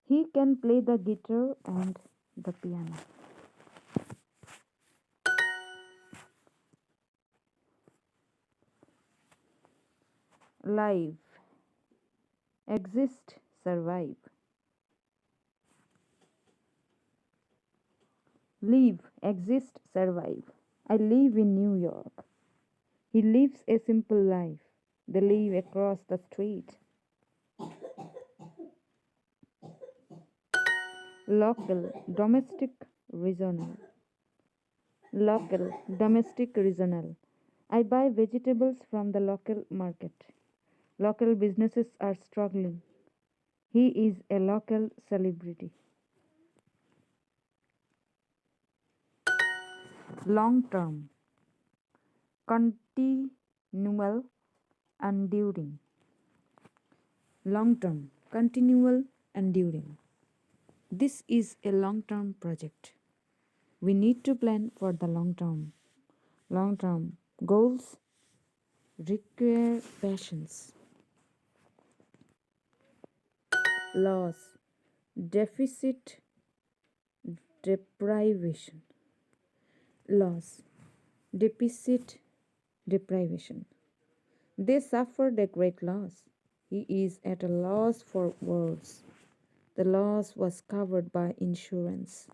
He can play the guitar and the piano. Live, exist, survive. Live, exist, survive. I live in New York. He lives a simple life. They live across the street. Local, domestic, regional. Local, domestic, regional. I buy vegetables from the local market. Local businesses are struggling. He is a local celebrity. Long term, continual, enduring. Long term, continual, enduring. This is a long term project. We need to plan for the long term. Long term goals require patience. Loss, deficit, deprivation. Loss, deficit, deprivation. They suffered a great loss. He is at a loss for words. The loss was covered by insurance.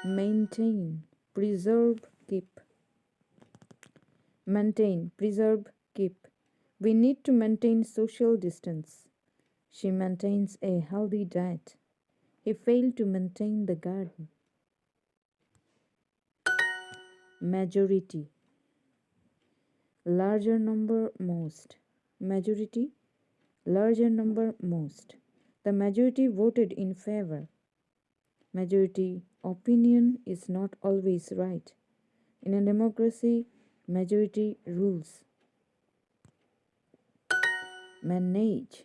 Maintain, preserve, keep. Maintain, preserve, keep. We need to maintain social distance. She maintains a healthy diet. He failed to maintain the garden. Majority, larger number, most. Majority, larger number, most. The majority voted in favor. Majority opinion is not always right. In a democracy, majority rules. Manage,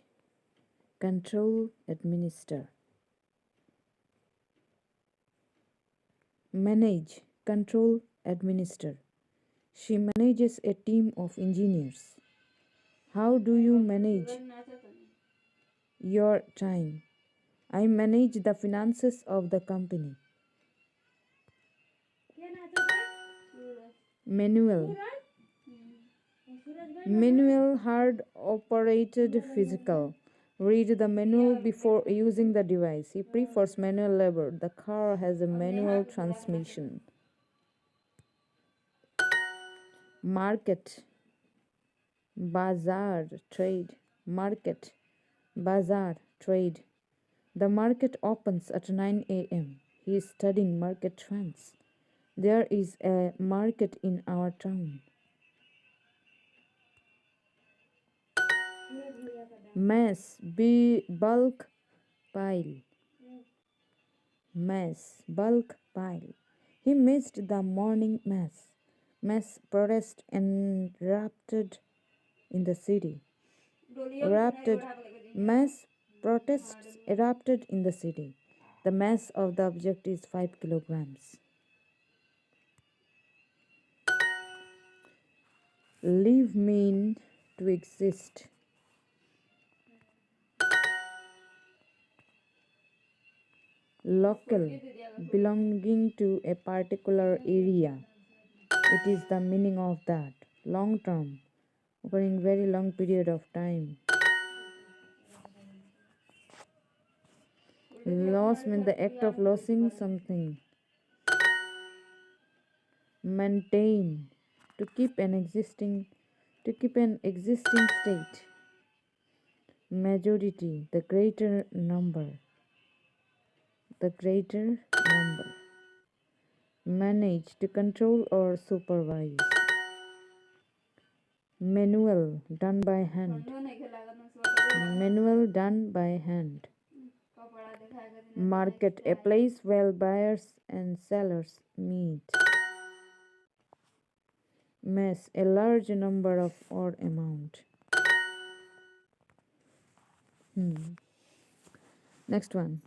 control, administer. Manage, control, administer. She manages a team of engineers. How do you manage your time? I manage the finances of the company. Manual, manual, hard operated, physical. Read the manual before using the device. He prefers manual labor. The car has a manual transmission. Market, bazaar, trade. Market, bazaar, trade. The market opens at 9 a.m. He is studying market trends. There is a market in our town. Mass, bulk, pile. Mass, bulk, pile. He missed the morning mass. Mass protest erupted in the city. Erupted. Mass protests erupted in the city. The mass of the object is 5 kilograms. Live mean to exist. Local, belonging to a particular area. It is the meaning of that. Long term, occurring very long period of time. Loss means the act of losing something. Maintain, to keep an existing state. Majority, the greater number. The greater number. Manage, to control or supervise. Manual, done by hand. Manual, done by hand. Market, a place where buyers and sellers meet. Mass, a large number of or amount. Next one.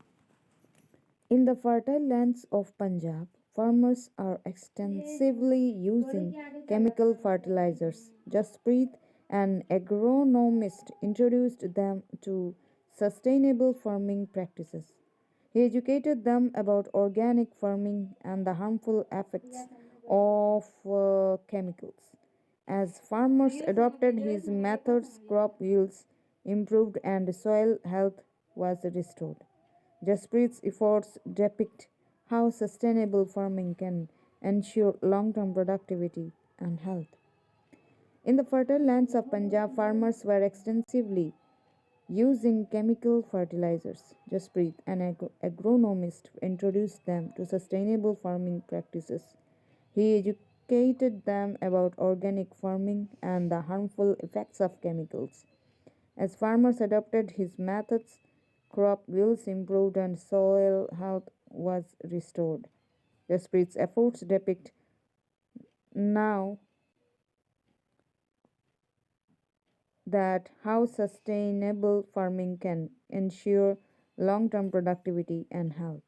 In the fertile lands of Punjab, farmers are extensively using chemical fertilizers. Jaspreet, an agronomist, introduced them to sustainable farming practices. He educated them about organic farming and the harmful effects of chemicals. As farmers adopted his methods, crop yields improved and soil health was restored. Jaspreet's efforts depict how sustainable farming can ensure long term productivity and health. In the fertile lands of Punjab, farmers were extensively using chemical fertilizers. Jaspreet, an agronomist, introduced them to sustainable farming practices. He educated them about organic farming and the harmful effects of chemicals. As farmers adopted his methods, crop yields improved and soil health was restored. Jaspreet's efforts depict now that how sustainable farming can ensure long term productivity and health.